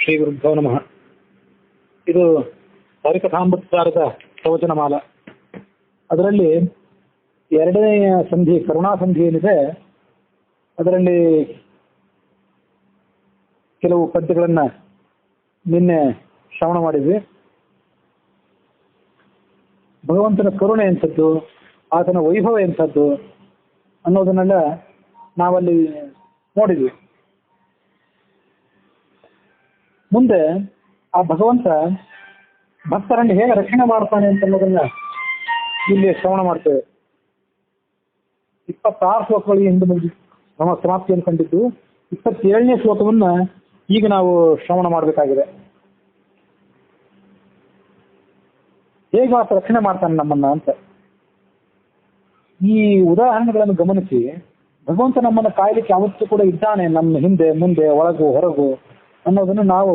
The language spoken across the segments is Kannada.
ಶ್ರೀ ಗುರುಭ್ಯೋ ನಮಃ. ಇದು ಹರಿಕಥಾಮೃತಸಾರದ ಪ್ರವಚನಮಾಲ. ಅದರಲ್ಲಿ ಎರಡನೆಯ ಸಂಧಿ, ಕರುಣಾ ಸಂಧಿ ಏನಿದೆ, ಅದರಲ್ಲಿ ಕೆಲವು ಪದ್ಯಗಳನ್ನು ನಿನ್ನೆ ಶ್ರವಣ ಮಾಡಿದ್ವಿ. ಭಗವಂತನ ಕರುಣೆ ಎಂಥದ್ದು, ಆತನ ವೈಭವ ಎಂಥದ್ದು ಅನ್ನೋದನ್ನೆಲ್ಲ ನಾವಲ್ಲಿ ನೋಡಿದ್ವಿ. ಮುಂದೆ ಆ ಭಗವಂತ ಭಕ್ತರನ್ನು ಹೇಗೆ ರಕ್ಷಣೆ ಮಾಡ್ತಾನೆ ಅಂತ ಅನ್ನೋದನ್ನ ಇಲ್ಲಿ ಶ್ರವಣ ಮಾಡ್ತೇವೆ. 26 ಶ್ಲೋಕಗಳಿಗೆ ಹಿಂದೆ ನಮ್ಮ ಸಮಾಪ್ತಿಯನ್ನು ಕಂಡಿದ್ದು. 27ನೇ ಶ್ಲೋಕವನ್ನ ಈಗ ನಾವು ಶ್ರವಣ ಮಾಡಬೇಕಾಗಿದೆ. ಹೇಗೆ ಆತ ರಕ್ಷಣೆ ಮಾಡ್ತಾನೆ ನಮ್ಮನ್ನ ಅಂತ ಈ ಉದಾಹರಣೆಗಳನ್ನು ಗಮನಿಸಿ, ಭಗವಂತ ನಮ್ಮನ್ನು ಕಾಯಲಿಕ್ಕೆ ಯಾವತ್ತೂ ಕೂಡ ಇದ್ದಾನೆ, ನಮ್ಮ ಹಿಂದೆ ಮುಂದೆ ಒಳಗು ಹೊರಗು ಅನ್ನೋದನ್ನು ನಾವು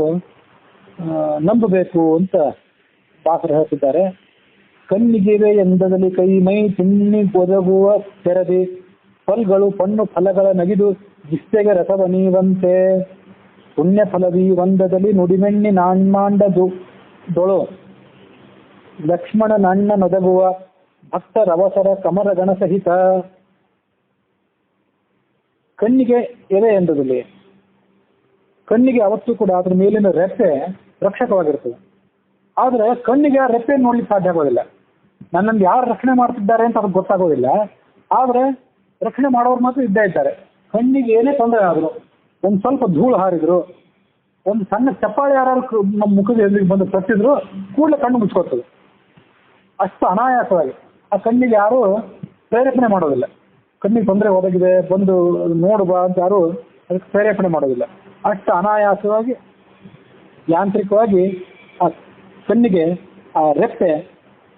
ನಂಬಬೇಕು ಅಂತ ದಾಸರು ಹೇಳ್ತಿದ್ದಾರೆ. ಕಣ್ಣಿಗಿವೆ ಎಂದದಲ್ಲಿ ಕೈ ಮೈ ತಿನ್ನಿ ಒದಗುವ ತೆರದಿ ಫಲ್ಗಳು ಪಣ್ಣು ಫಲಗಳ ನಗಿದು ಜಿಸ್ತೆಗೆ ರಸವನೀವಂತೆ ಪುಣ್ಯ ಫಲವಿ ಒಂದದಲ್ಲಿ ನುಡಿಮೆಣ್ಣಿ ನಾಣ್ಮಾಂಡದು ದೊಳು ಲಕ್ಷ್ಮಣ ನಣ್ಣ ನೊದಗುವ ಭಕ್ತ ರವಸರ ಕಮರ ಗಣ ಸಹಿತ. ಕಣ್ಣಿಗೆ ಎವೆ ಎಂದದಲ್ಲಿ ಕಣ್ಣಿಗೆ ಯಾವತ್ತೂ ಕೂಡ ಅದ್ರ ಮೇಲಿನ ರೆಪ್ಪೆ ರಕ್ಷಕವಾಗಿರ್ತದೆ. ಆದ್ರೆ ಕಣ್ಣಿಗೆ ಆ ರೆಪ್ಪೆ ನೋಡ್ಲಿಕ್ಕೆ ಸಾಧ್ಯ ಆಗೋದಿಲ್ಲ. ನನ್ನನ್ನು ಯಾರು ರಕ್ಷಣೆ ಮಾಡ್ತಿದ್ದಾರೆ ಅಂತ ಅದಕ್ಕೆ ಗೊತ್ತಾಗೋದಿಲ್ಲ. ಆದ್ರೆ ರಕ್ಷಣೆ ಮಾಡೋರು ಮಾತ್ರ ಇದ್ದೇ ಇದ್ದಾರೆ. ಕಣ್ಣಿಗೆ ಏನೇ ತೊಂದರೆ ಆದ್ರು, ಒಂದು ಸ್ವಲ್ಪ ಧೂಳು ಹಾರಿದ್ರು, ಒಂದು ಸಣ್ಣ ಚಪ್ಪಾಳೆ ಯಾರು ನಮ್ಮ ಮುಖದ ಎದುರಿಗೆ ಬಂದು ತಟ್ಟಿದ್ರು ಕೂಡಲೇ ಕಣ್ಣು ಮುಚ್ಕೋತದೆ. ಅಷ್ಟು ಅನಾಯಾಸವಾಗಿ ಆ ಕಣ್ಣಿಗೆ ಯಾರು ಪ್ರೇರೇಪಣೆ ಮಾಡೋದಿಲ್ಲ. ಕಣ್ಣಿಗೆ ತೊಂದರೆ ಒದಗಿದೆ ಬಂದು ನೋಡುವ ಅಂತ ಯಾರು ಅದಕ್ಕೆ ಪ್ರೇರೇಪಣೆ ಮಾಡೋದಿಲ್ಲ. ಅಷ್ಟು ಅನಾಯಾಸವಾಗಿ ಯಾಂತ್ರಿಕವಾಗಿ ಆ ಕಣ್ಣಿಗೆ ಆ ರೆಪ್ಪೆ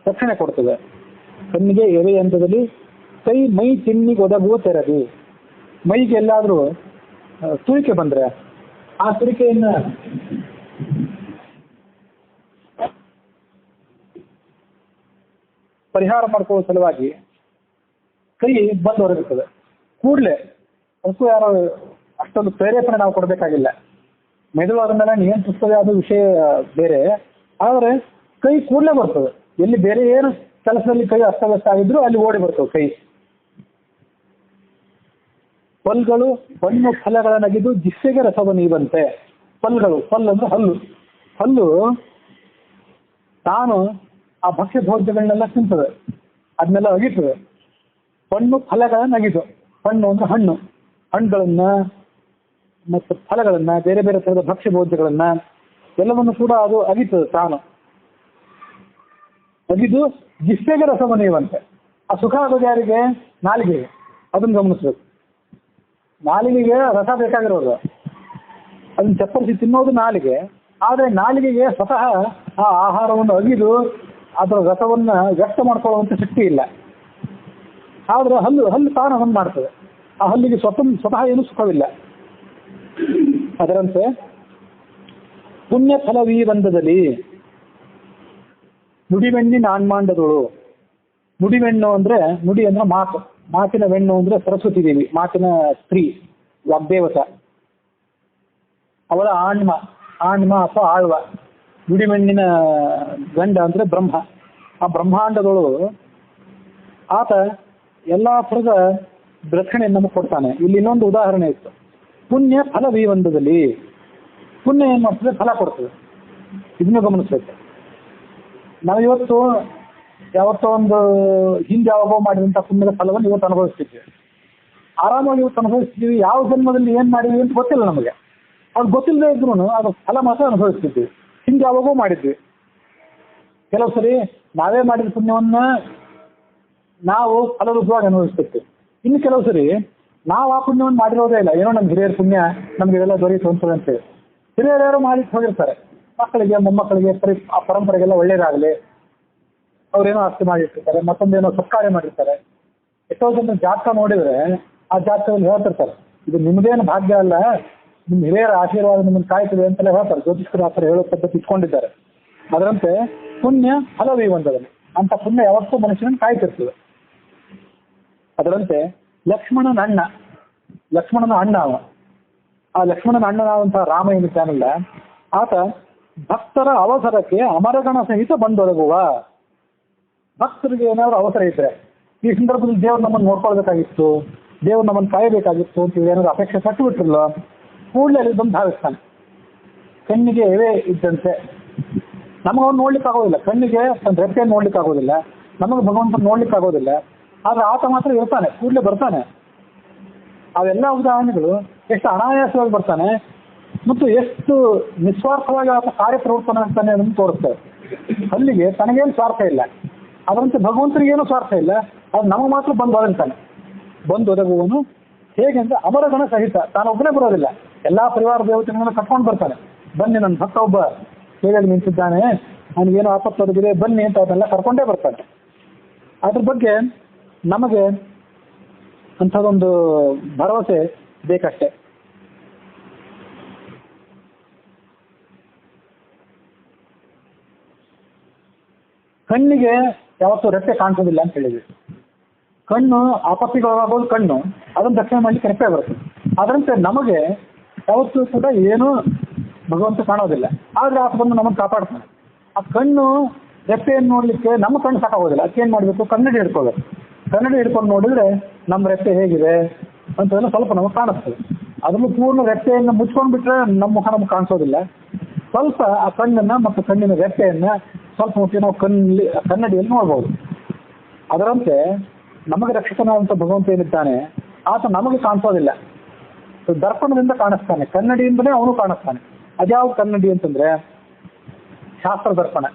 ರಕ್ಷಣೆ ಕೊಡ್ತದೆ. ಕಣ್ಣಿಗೆ ಎವೆ ಹಂತದಲ್ಲಿ ಕೈ ಮೈ ತಿನ್ನಿಗೆ ಒದಗುವ ತೆರದಿ. ಮೈಗೆ ಎಲ್ಲಾದ್ರೂ ತುರಿಕೆ ಬಂದ್ರೆ ಆ ತುರಿಕೆಯನ್ನ ಪರಿಹಾರ ಮಾಡ್ಕೊಳ್ಳೋ ಸಲುವಾಗಿ ಕೈ ಬಂದು ಹೊರಗುತ್ತದೆ. ಕೂಡಲೇ ಅದಕ್ಕೂ ಯಾರೋ ಅಷ್ಟೊಂದು ಪ್ರೇರೇಪಣೆ ನಾವು ಕೊಡಬೇಕಾಗಿಲ್ಲ. ಮೆದುಳು ಅದನ್ನೆಲ್ಲ ನಿಯಂತ್ರಿಸ್ತದೆ, ಅದು ವಿಷಯ ಬೇರೆ. ಆದರೆ ಕೈ ಕೂಡಲೇ ಬರ್ತದೆ. ಎಲ್ಲಿ ಬೇರೆ ಏನು ಕೆಲಸದಲ್ಲಿ ಕೈ ಅಸ್ತವ್ಯಸ್ತ ಆಗಿದ್ರು ಅಲ್ಲಿ ಓಡಿ ಬರ್ತವೆ ಕೈ. ಫಲ್ಗಳು ಹಣ್ಣು ಫಲಗಳ ನಗಿದು ಜಿಸ್ಸೆಗೆ ರಸವ ನೀವಂತೆ. ಫಲ್ಗಳು, ಫಲ್ ಅಂದ್ರೆ ಹಲ್ಲು. ಹಲ್ಲು ತಾನು ಆ ಭಕ್ಷ್ಯ ಭೋಜ್ಯಗಳನ್ನೆಲ್ಲ ತಿಂತದೆ, ಅದನ್ನೆಲ್ಲ ಅಗಿತದೆ. ಹಣ್ಣು ಫಲಗಳ ನಗಿದು, ಹಣ್ಣು ಅಂದ್ರೆ ಹಣ್ಣು, ಹಣ್ಣುಗಳನ್ನ ಮತ್ತು ಫಲಗಳನ್ನ, ಬೇರೆ ಬೇರೆ ಥರದ ಭಕ್ಷ್ಯ ಭೋಜ್ಯಗಳನ್ನ ಎಲ್ಲವನ್ನು ಕೂಡ ಅದು ಅಗಿತದೆ ತಾನು. ಅಗಿದು ಜಿಸ್ಸೆಗೆ ರಸವನೀಯವಂತೆ. ಆ ಸುಖ ಆಗೋದು ಯಾರಿಗೆ? ನಾಲಿಗೆಗೆ. ಅದನ್ನು ಗಮನಿಸ್ಬೇಕು. ನಾಲಿಗೆಗೆ ರಸ ಬೇಕಾಗಿರೋದು, ಅದನ್ನ ಚಪ್ಪರಿಸಿ ತಿನ್ನೋದು ನಾಲಿಗೆ. ಆದರೆ ನಾಲಿಗೆಗೆ ಸ್ವತಃ ಆ ಆಹಾರವನ್ನು ಅಗಿದು ಅದರ ರಸವನ್ನ ವ್ಯಕ್ತ ಮಾಡ್ಕೊಳ್ಳುವಂಥ ಶಕ್ತಿ ಇಲ್ಲ. ಆದ್ರೆ ಹಲ್ಲು ತಾನು ಅದನ್ನು ಮಾಡ್ತದೆ. ಆ ಹಲ್ಲಿಗೆ ಸ್ವತಃ ಏನು ಸುಖವಿಲ್ಲ. ಅದರಂತೆ ಪುಣ್ಯ ಫಲವೀ ಬಂಧದಲ್ಲಿ ನುಡಿವೆಣ್ಣಿ ನಾಣ್ಮಾಂಡದಳು. ನುಡಿವೆಣ್ಣು ಅಂದ್ರೆ, ನುಡಿ ಅಂದ್ರೆ ಮಾತು, ಮಾತಿನ ವೆಣ್ಣು ಅಂದ್ರೆ ಸರಸ್ವತಿ ದೇವಿ, ಮಾತಿನ ಸ್ತ್ರೀ, ವಾಗ್ದೇವತ. ಅವಳ ಆಣ್ಮ ಅಥವಾ ಆಳ್ವ. ನುಡಿವೆಣ್ಣಿನ ಗಂಡ ಅಂದ್ರೆ ಬ್ರಹ್ಮ. ಆ ಬ್ರಹ್ಮಾಂಡದಳು ಆತ ಎಲ್ಲಾ ಥರದ ರಕ್ಷಣೆ ನಮಗೆ ಕೊಡ್ತಾನೆ. ಇಲ್ಲಿ ಇನ್ನೊಂದು ಉದಾಹರಣೆ ಇತ್ತು. ಪುಣ್ಯ ಫಲ ವಿವಂದದಲ್ಲಿ. ಪುಣ್ಯ ಏನ್ ಮಾಡ್ತದೆ? ಫಲ ಕೊಡ್ತದೆ. ಇದನ್ನು ಗಮನಿಸ್ಬೇಕು. ನಾವು ಯಾವತ್ತೋ ಒಂದು ಹಿಂದೆ ಯಾವಾಗೋ ಮಾಡಿದಂಥ ಪುಣ್ಯದ ಫಲವನ್ನು ಇವತ್ತು ಅನುಭವಿಸ್ತಿದ್ವಿ. ಆರಾಮಾಗಿ ಇವತ್ತು ಅನುಭವಿಸ್ತಿದ್ವಿ. ಯಾವ ಜನ್ಮದಲ್ಲಿ ಏನ್ ಮಾಡಿದ್ವಿ ಅಂತ ಗೊತ್ತಿಲ್ಲ ನಮಗೆ. ಅದು ಗೊತ್ತಿಲ್ಲದೆ ಇದ್ರು ಅದು ಫಲ ಮಾತ್ರ ಅನುಭವಿಸ್ತಿದ್ವಿ. ಹಿಂದೆ ಯಾವಾಗೋ ಮಾಡಿದ್ವಿ. ಕೆಲವು ಸರಿ ನಾವೇ ಮಾಡಿದ ಪುಣ್ಯವನ್ನ ನಾವು ಫಲರೂಪವಾಗಿ ಅನುಭವಿಸ್ತಿರ್ತೀವಿ. ಇನ್ನು ಕೆಲವು ಸರಿ ನಾವು ಆ ಪುಣ್ಯವನ್ನು ಮಾಡಿರೋದೇ ಇಲ್ಲ. ಏನೋ ನಮ್ಮ ಹಿರಿಯರ ಪುಣ್ಯ ನಮ್ಗೆ ಇದೆಲ್ಲ ದೊರೆಯಿತು ಅಂತೇಳಿ ಹಿರಿಯರು ಯಾರು ಮಾಡಿ ಹೋಗಿರ್ತಾರೆ. ಮಕ್ಕಳಿಗೆ ಮೊಮ್ಮಕ್ಕಳಿಗೆ ಆ ಪರಂಪರೆಗೆಲ್ಲ ಒಳ್ಳೇದಾಗಲಿ, ಅವ್ರೇನೋ ಆಸ್ತಿ ಮಾಡಿರ್ತಾರೆ, ಮತ್ತೊಂದೇನೋ ಸತ್ಕಾರ್ಯ ಮಾಡಿರ್ತಾರೆ. ಎಷ್ಟೋ ಜನ ಜಾತಕ ನೋಡಿದ್ರೆ ಆ ಜಾತಕದಲ್ಲಿ ಹೇಳ್ತಿರ್ತಾರೆ, ಇದು ನಿಮ್ದೇನು ಭಾಗ್ಯ ಅಲ್ಲ, ನಿಮ್ಮ ಹಿರಿಯರ ಆಶೀರ್ವಾದ ನಿಮ್ಮನ್ನು ಕಾಯ್ತದೆ ಅಂತೆಲ್ಲ ಹೇಳ್ತಾರೆ. ಜ್ಯೋತಿಷ್ಕರು ಆ ಥರ ಹೇಳೋ ಪದ್ಧತಿ ಇಟ್ಕೊಂಡಿದ್ದಾರೆ. ಅದರಂತೆ ಪುಣ್ಯ ಫಲವೇ ಒಂದರಲ್ಲಿ ಅಂತ ಪುಣ್ಯ ಯಾವತ್ತೂ ಮನುಷ್ಯನನ್ನು ಕಾಯ್ತಿರ್ತದೆ. ಅದರಂತೆ ಲಕ್ಷ್ಮಣನ ಅಣ್ಣ ಅವ. ಆ ಲಕ್ಷ್ಮಣನ ಅಣ್ಣನಾದಂತಹ ರಾಮ ಏನಿದ್ದಾನಲ್ಲ, ಆತ ಭಕ್ತರ ಅವಸರಕ್ಕೆ ಅಮರಗಣ ಸಹಿತ ಬಂದೊದಗುವ. ಭಕ್ತರಿಗೆ ಏನಾದ್ರು ಅವಸರ ಇದ್ರೆ, ಈ ಸಂದರ್ಭದಲ್ಲಿ ದೇವ್ರು ನಮ್ಮನ್ನು ನೋಡ್ಕೊಳ್ಬೇಕಾಗಿತ್ತು, ದೇವ್ರು ನಮ್ಮನ್ನು ಕಾಯಬೇಕಾಗಿತ್ತು ಅಂತ ಏನಾದ್ರು ಅಪೇಕ್ಷೆ ಪಟ್ಟು ಬಿಟ್ಟಿರಲ್ಲ, ಕೂಡಲೇ ಅಲ್ಲಿ ಬಂದು ಧಾವಿಸ್ತಾನೆ. ಕಣ್ಣಿಗೆ ಎವೆ ಇದ್ದಂತೆ ನಮಗೆ ಅವ್ನು ನೋಡ್ಲಿಕ್ಕೆ ಆಗೋದಿಲ್ಲ, ಕಣ್ಣಿಗೆ ತನ್ನ ರೆಪ್ಪೆಯನ್ನು ನೋಡ್ಲಿಕ್ಕೆ ಆಗೋದಿಲ್ಲ, ನಮಗೆ ಭಗವಂತನ ನೋಡ್ಲಿಕ್ಕೆ ಆಗೋದಿಲ್ಲ. ಆದ್ರೆ ಆತ ಮಾತ್ರ ಇರ್ತಾನೆ, ಕೂಡಲೇ ಬರ್ತಾನೆ. ಅವೆಲ್ಲ ಉದಾಹರಣೆಗಳು ಎಷ್ಟು ಅನಾಯಾಸವಾಗಿ ಬರ್ತಾನೆ ಮತ್ತು ಎಷ್ಟು ನಿಸ್ವಾರ್ಥವಾಗಿ ಆತ ಕಾರ್ಯಪ್ರವರ್ತನೆ ಆಗ್ತಾನೆ ಅದನ್ನು ತೋರಿಸ್ತೇವೆ. ಅಲ್ಲಿಗೆ ತನಗೇನು ಸ್ವಾರ್ಥ ಇಲ್ಲ, ಅದರಂತೆ ಭಗವಂತನಿಗೇನು ಸ್ವಾರ್ಥ ಇಲ್ಲ, ಅದು ನಮಗೆ ಮಾತ್ರ ಬಂದು ಒದಗ್ತಾನೆ. ಬಂದು ಒದಗುವನು ಹೇಗೆ ಅಂದರೆ ಅಮರಗಣ ಸಹಿತ, ತಾನೊಬ್ಬನೇ ಬರೋದಿಲ್ಲ, ಎಲ್ಲ ಪರಿವಾರ ದೇವತೆಗಳನ್ನ ಕಟ್ಕೊಂಡು ಬರ್ತಾನೆ. ಬನ್ನಿ, ನನ್ನ ಭಕ್ತ ಒಬ್ಬ ಸೇವೆಯಲ್ಲಿ ನಿಂತಿದ್ದಾನೆ, ಅವನಿಗೇನು ಆಪತ್ತು ಒದಗಿದೆ, ಬನ್ನಿ ಅಂತ ಅದನ್ನೆಲ್ಲ ಕರ್ಕೊಂಡೇ ಬರ್ತಾನೆ. ಅದ್ರ ಬಗ್ಗೆ ನಮಗೆ ಅಂಥದ್ದೊಂದು ಭರವಸೆ ಬೇಕಷ್ಟೆ. ಕಣ್ಣಿಗೆ ಯಾವತ್ತೂ ರೆಪ್ಪೆ ಕಾಣಿಸೋದಿಲ್ಲ ಅಂತ ಹೇಳಿದ್ವಿ. ಕಣ್ಣು ಆಪತ್ತಿಗೊಳಗಾಗೋದು ಕಣ್ಣು, ಅದನ್ನು ರಕ್ಷಣೆ ಮಾಡಲಿಕ್ಕೆ ರೆಪ್ಪೆ ಬರುತ್ತೆ. ಅದರಂತೆ ನಮಗೆ ಯಾವತ್ತೂ ಕೂಡ ಏನೂ ಭಗವಂತ ಕಾಣೋದಿಲ್ಲ, ಆದರೆ ಆತ ಬಂದು ನಮ್ಮನ್ನು ಕಾಪಾಡ್ತಾನೆ. ಆ ಕಣ್ಣು ರೆಪ್ಪೆಯನ್ನು ನೋಡಲಿಕ್ಕೆ ನಮ್ಮ ಕಣ್ಣು ಸಾಕಾಗೋದಿಲ್ಲ, ಅದಕ್ಕೇನು ಮಾಡಬೇಕು, ಕನ್ನಡಿ ಹಿಡ್ಕೋಬೇಕು. ಕನ್ನಡಿ ಹಿಡ್ಕೊಂಡು ನೋಡಿದ್ರೆ ನಮ್ಮ ರೆಪ್ಪೆ ಹೇಗಿದೆ ಅಂತೆಲ್ಲ ಸ್ವಲ್ಪ ನಮಗೆ ಕಾಣಿಸ್ತದೆ. ಅದನ್ನು ಪೂರ್ಣ ರೆಪ್ಪೆಯನ್ನು ಮುಚ್ಕೊಂಡು ಬಿಟ್ರೆ ನಮ್ಮ ಮುಖ ನಮಗೆ ಕಾಣಿಸೋದಿಲ್ಲ. ಸ್ವಲ್ಪ ಆ ಕಣ್ಣನ್ನು ಮತ್ತು ಕಣ್ಣಿನ ರೆಪ್ಪೆಯನ್ನು ಸ್ವಲ್ಪ ಮಟ್ಟಿಗೆ ನಾವು ಕನ್ನಡಿಯಲ್ಲಿ ನೋಡ್ಬೋದು. ಅದರಂತೆ ನಮಗೆ ರಕ್ಷಕನಾದಂಥ ಭಗವಂತ ಏನಿದ್ದಾನೆ ಆತ ನಮಗೆ ಕಾಣಿಸೋದಿಲ್ಲ, ದರ್ಪಣದಿಂದ ಕಾಣಿಸ್ತಾನೆ, ಕನ್ನಡಿಯಿಂದಲೇ ಅವನು ಕಾಣಿಸ್ತಾನೆ. ಅದ್ಯಾವ ಕನ್ನಡಿ ಅಂತಂದ್ರೆ ಶಾಸ್ತ್ರ ದರ್ಪಣ.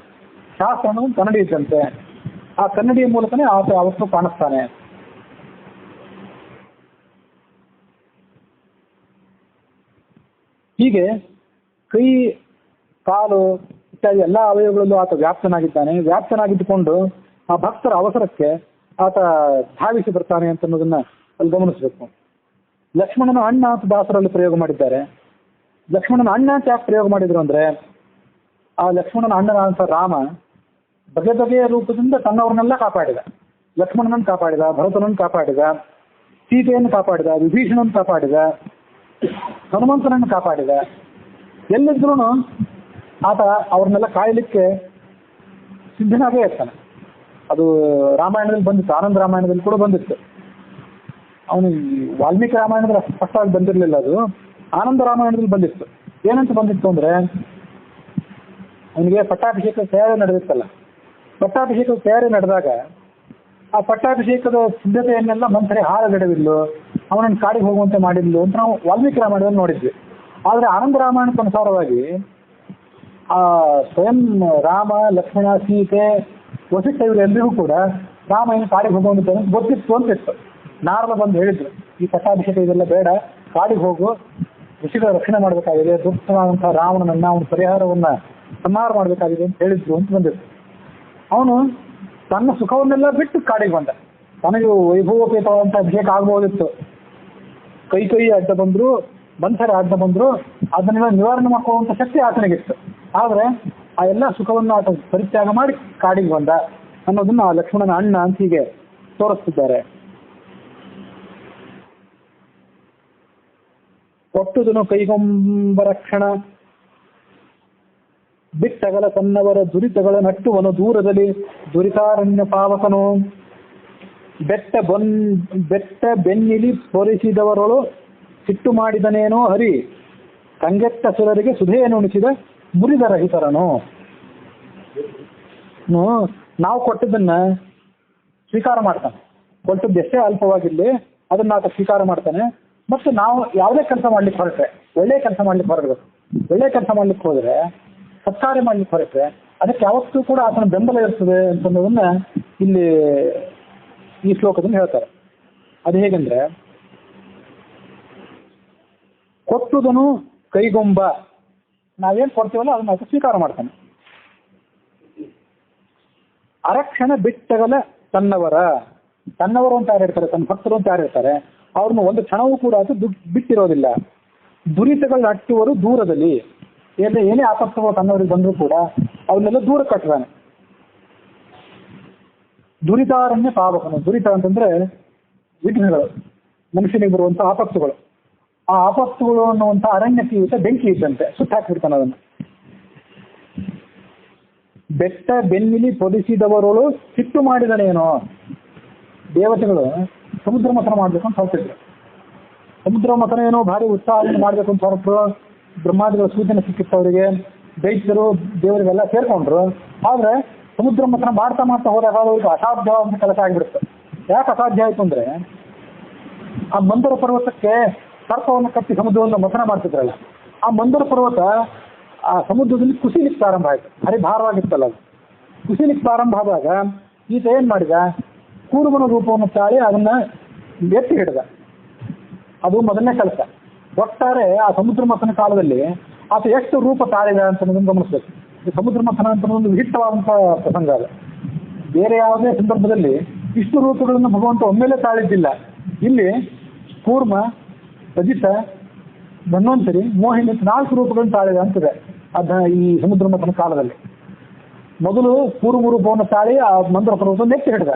ಶಾಸ್ತ್ರ ಅನ್ನೋದು ಕನ್ನಡಿ ಇದ್ದಂತೆ, ಆ ಕನ್ನಡಿಯ ಮೂಲಕನೇ ಆತ ಯಾವತ್ತೂ ಕಾಣಿಸ್ತಾನೆ. ಹೀಗೆ ಕೈ, ಕಾಲು ಇತ್ಯಾದಿ ಎಲ್ಲ ಅವಯವಗಳಲ್ಲೂ ಆತ ವ್ಯಾಪ್ತನಾಗಿದ್ದಾನೆ. ವ್ಯಾಪ್ತನಾಗಿದ್ದುಕೊಂಡು ಆ ಭಕ್ತರ ಅವಸರಕ್ಕೆ ಆತ ಧಾವಿಸಿ ಬರ್ತಾನೆ ಅಂತ ಅನ್ನೋದನ್ನ ಅಲ್ಲಿ ಗಮನಿಸಬೇಕು. ಲಕ್ಷ್ಮಣನ ಅಣ್ಣ ಅಂತ ದಾಸರಲ್ಲಿ ಪ್ರಯೋಗ ಮಾಡಿದ್ದಾರೆ. ಲಕ್ಷ್ಮಣನ ಅಣ್ಣ ಅಂತ ಯಾಕೆ ಪ್ರಯೋಗ ಮಾಡಿದ್ರು ಅಂದ್ರೆ, ಆ ಲಕ್ಷ್ಮಣನ ಅಣ್ಣನಾದಂಥ ರಾಮ ಬಗೆ ಬಗೆಯ ರೂಪದಿಂದ ತನ್ನವ್ರನ್ನೆಲ್ಲ ಕಾಪಾಡಿದ. ಲಕ್ಷ್ಮಣನನ್ನು ಕಾಪಾಡಿದ, ಭರತನನ್ನು ಕಾಪಾಡಿದ, ಸೀತೆಯನ್ನು ಕಾಪಾಡಿದ, ವಿಭೀಷಣನ್ನು ಕಾಪಾಡಿದ, ಹನುಮಂತನನ್ನು ಕಾಪಾಡಿದ. ಎಲ್ಲಿದ್ರೂ ಆತ ಅವ್ರನ್ನೆಲ್ಲ ಕಾಯಲಿಕ್ಕೆ ಸಿದ್ಧನಾಗೇ ಇರ್ತಾನೆ. ಅದು ರಾಮಾಯಣದಲ್ಲಿ ಬಂದಿತ್ತು, ಆನಂದ ರಾಮಾಯಣದಲ್ಲಿ ಕೂಡ ಬಂದಿತ್ತು. ಅವನು ವಾಲ್ಮೀಕಿ ರಾಮಾಯಣದಲ್ಲಿ ಸ್ಪಷ್ಟವಾಗಿ ಬಂದಿರಲಿಲ್ಲ, ಅದು ಆನಂದ ರಾಮಾಯಣದಲ್ಲಿ ಬಂದಿತ್ತು. ಏನಂತ ಬಂದಿತ್ತು ಅಂದ್ರೆ, ಅವನಿಗೆ ಪಟ್ಟಾಭಿಷೇಕ ತಯಾರಿ ನಡೆದಿತ್ತಲ್ಲ, ಪಟ್ಟಾಭಿಷೇಕದ ತಯಾರಿ ನಡೆದಾಗ ಆ ಪಟ್ಟಾಭಿಷೇಕದ ಸಿದ್ಧತೆಯನ್ನೆಲ್ಲ ಮಂತ್ರಿ ಹಾಳಗಡವಿಲ್ಲು, ಅವನನ್ನು ಕಾಡಿಗೆ ಹೋಗುವಂತೆ ಮಾಡಿದ್ಲು ಅಂತ ನಾವು ವಾಲ್ಮೀಕಿ ರಾಮಾಯಣದಲ್ಲಿ ನೋಡಿದ್ವಿ. ಆದರೆ ಆನಂದ ರಾಮಾಯಣಕ್ಕೆ ಅನುಸಾರವಾಗಿ ಆ ಸ್ವಯಂ ರಾಮ, ಲಕ್ಷ್ಮಣ, ಸೀತೆ, ವಸಿಷ್ಠ ಇವರೆಲ್ಲರಿಗೂ ಕೂಡ ರಾಮ ಏನು ಕಾಡಿಗೆ ಹೋಗುವಂತೆ ಗೊತ್ತಿತ್ತು ಅಂತಿತ್ತು. ನಾರದ ಬಂದು ಹೇಳಿದ್ರು, ಈ ಪಟ್ಟಾಭಿಷೇಕ ಇದೆಲ್ಲ ಬೇಡ, ಕಾಡಿಗೆ ಹೋಗು, ಋಷಿಗಳ ರಕ್ಷಣೆ ಮಾಡಬೇಕಾಗಿದೆ, ದುಷ್ಟನಾದಂತಹ ರಾವಣನನ್ನ ಅವನ ಪರಿಹಾರವನ್ನ ಸಂಹಾರ ಮಾಡಬೇಕಾಗಿದೆ ಅಂತ ಹೇಳಿದ್ರು ಅಂತ ಬಂದಿತ್ತು. ಅವನು ತನ್ನ ಸುಖವನ್ನೆಲ್ಲ ಬಿಟ್ಟು ಕಾಡಿಗೆ ಬಂದ. ತನಗೆ ವೈಭವೋಪೇತವಾದಂಥ ಅಭಿಷೇಕ ಆಗ್ಬೋದಿತ್ತು, ಕೈ ಅಡ್ಡ ಬಂದ್ರು, ಬಂಧರ ಅಡ್ಡ ಬಂದ್ರು, ಅದನ್ನೆಲ್ಲ ನಿವಾರಣೆ ಮಾಡ್ಕೊಳ್ಳುವಂಥ ಶಕ್ತಿ ಆತನಿಗಿತ್ತು. ಆದರೆ ಆ ಎಲ್ಲ ಸುಖವನ್ನು ಆತ ಪರಿತ್ಯಾಗ ಮಾಡಿ ಕಾಡಿಗೆ ಬಂದ ಅನ್ನೋದನ್ನ ಆ ಲಕ್ಷ್ಮಣನ ಅಣ್ಣ ಅಂತ ಹೀಗೆ ತೋರಿಸ್ತಿದ್ದಾರೆ. ಒಟ್ಟುದನು ಕೈಗೊಂಬ ರಕ್ಷಣ ಬಿಟ್ಟಗಲ ತನ್ನವರ ದುರಿತಗಳ ನಟ್ಟುವನು ದೂರದಲ್ಲಿ ದುರಿತಾರಣ್ಯ ಪಾವಕನು. ಬೆಟ್ಟ ಬೆನ್ನಿಲಿ ಪೊರಿಸಿದವರೊಳು ಸಿಟ್ಟು ಮಾಡಿದನೇನೋ ಹರಿ, ಕಂಗೆಟ್ಟ ಸುರರಿಗೆ ಸುಧೆಯನ್ನು ಉಣಿಸಿದ ಮುರಿದ ರಹಿತರನು. ನಾವು ಕೊಟ್ಟದನ್ನ ಸ್ವೀಕಾರ ಮಾಡ್ತಾನೆ, ಕೊಟ್ಟದ್ದು ಎಷ್ಟೇ ಅಲ್ಪವಾಗಿರ್ಲಿ ಅದನ್ನ ಆತ ಸ್ವೀಕಾರ ಮಾಡ್ತಾನೆ. ಮತ್ತು ನಾವು ಯಾವುದೇ ಕೆಲಸ ಮಾಡ್ಲಿಕ್ಕೆ ಹೊರಟ್ರೆ, ಒಳ್ಳೆಯ ಕೆಲಸ ಮಾಡ್ಲಿಕ್ಕೆ ಹೊರಡ್ಬೇಕು. ಒಳ್ಳೆಯ ಕೆಲಸ ಮಾಡ್ಲಿಕ್ಕೆ ಹೋದ್ರೆ, ಸತ್ಕಾರ್ಯ ಮಾಡ್ಲಿಕ್ಕೆ ಹೊರಟ್ರೆ ಅದಕ್ಕೆ ಯಾವತ್ತೂ ಕೂಡ ಆತನ ಬೆಂಬಲ ಇರ್ತದೆ ಅಂತನ್ನೋದನ್ನ ಇಲ್ಲಿ ಈ ಶ್ಲೋಕದಲ್ಲಿ ಹೇಳ್ತಾರೆ. ಅದು ಹೇಗೆಂದ್ರೆ, ಕೊಟ್ಟುದನು ಕೈಗೊಂಬ, ನಾವೇನು ಕೊಡ್ತೀವಲ್ಲ ಅದನ್ನ ಆತ ಸ್ವೀಕಾರ ಮಾಡ್ತಾನೆ. ಅರಕ್ಷಣ ಬಿಟ್ಟಗಲ ತನ್ನವರು ಅಂತ ಯಾರಿರ್ತಾರೆ, ತನ್ನ ಭಕ್ತರು ಅಂತ ಯಾರಿರ್ತಾರೆ, ಅವ್ರನ್ನ ಒಂದು ಕ್ಷಣವೂ ಕೂಡ ಅದು ಬಿಟ್ಟಿರೋದಿಲ್ಲ. ದುರಿತಗಳು ಅಟ್ಟುವರು ದೂರದಲ್ಲಿ, ಏನೇ ಆಪತ್ತುಗಳು ತನ್ನವರಿಗೆ ಬಂದರೂ ಕೂಡ ಅವನ್ನೆಲ್ಲ ದೂರ ಕಟ್ಟಾನೆ. ದುರಿತಾರಣ್ಯ ಪಾವಕನು. ದುರಿತ ಅಂತಂದ್ರೆ ವಿಘ್ನಗಳು, ಮನುಷ್ಯನಿಗೆ ಬರುವಂಥ ಆಪತ್ತುಗಳು. ಆ ಆಪತ್ತುಗಳು ಅನ್ನುವಂಥ ಅರಣ್ಯಕ್ಕೆ ಬೆಂಕಿ ಇದ್ದಂತೆ ಸುಟ್ಟಾಕಿರ್ತಾನೆ ಅದನ್ನು. ಬೆಟ್ಟ ಬೆನ್ನಿಲಿ ಪೊದಿಸಿದವರೊಳು ಸಿಟ್ಟು ಮಾಡಿದನೇನೋ. ದೇವತೆಗಳು ಸಮುದ್ರ ಮಥನ ಮಾಡ್ಬೇಕು ಅಂತ ಹೊರಟಿದ್ರು. ಸಮುದ್ರ ಮಥನ ಏನೋ ಭಾರಿ ಉತ್ಸಾಹದಿಂದ ಮಾಡ್ಬೇಕು ಅಂತ ಹೊರಟರು. ಬ್ರಹ್ಮಾದಿಗಳ ಸೂಚನೆ ಸಿಕ್ಕಿತ್ತು ಅವರಿಗೆ. ದೈತ್ಯರು ದೇವರಿಗೆಲ್ಲ ಸೇರ್ಕೊಂಡ್ರು. ಆದ್ರೆ ಸಮುದ್ರ ಮಥನ ಮಾಡ್ತಾ ಮಾಡ್ತಾ ಹೋದಾಗ ಅವ್ರಿಗೆ ಅಸಾಧ್ಯವಾದ ಕೆಲಸ ಆಗಿಬಿಡುತ್ತೆ. ಯಾಕೆ ಅಸಾಧ್ಯ ಆಯ್ತು ಅಂದ್ರೆ, ಆ ಮಂದರ ಪರ್ವತಕ್ಕೆ ಸರ್ಪವನ್ನು ಕಟ್ಟಿ ಸಮುದ್ರವನ್ನು ಮಥನ ಮಾಡ್ತಿದ್ರಲ್ಲ, ಆ ಮಂದರ ಪರ್ವತ ಆ ಸಮುದ್ರದಲ್ಲಿ ಕುಸಿಲಿಕ್ಕೆ ಪ್ರಾರಂಭ ಆಯ್ತು. ಭಾರಿ ಭಾರವಾಗಿತ್ತಲ್ಲ ಅದು. ಕುಸಿಲಿಕ್ಕೆ ಪ್ರಾರಂಭ ಆದಾಗ ಈತ ಏನ್ ಮಾಡಿದ, ಕೂರ್ಮನ ರೂಪವನ್ನು ತಾಳಿ ಅದನ್ನ ಎತ್ತಿ ಹಿಡಿದ. ಅದು ಮೊದಲನೇ ಕೆಲಸ. ಒಟ್ಟಾರೆ ಆ ಸಮುದ್ರ ಮಥನ ಕಾಲದಲ್ಲಿ ಆತ ಎಷ್ಟು ರೂಪ ತಾಳಿದ ಅಂತ ಗಮನಿಸ್ಬೇಕು. ಈ ಸಮುದ್ರ ಮಥನ ಅಂತ ಒಂದು ವಿಹಿತವಾದಂತಹ ಪ್ರಸಂಗ ಅದು. ಬೇರೆ ಯಾವುದೇ ಸಂದರ್ಭದಲ್ಲಿ ಇಷ್ಟು ರೂಪಗಳನ್ನು ಭಗವಂತ ಒಮ್ಮೆಲೆ ತಾಳಿದ್ದಿಲ್ಲ. ಇಲ್ಲಿ ಕೂರ್ಮ, ರಜಿತ, ಧನ್ವಂತರಿ, ಮೋಹಿನಿ 4 ರೂಪಗಳನ್ನು ತಾಳಿದ ಅಂತಿದೆ ಈ ಸಮುದ್ರ ಮಥನ ಕಾಲದಲ್ಲಿ. ಮೊದಲು ಕೂರ್ಮ ರೂಪವನ್ನು ತಾಳಿ ಆ ಮಂದ್ರ ಪರ್ವತವನ್ನು ಎತ್ತಿ ಹಿಡಿದ.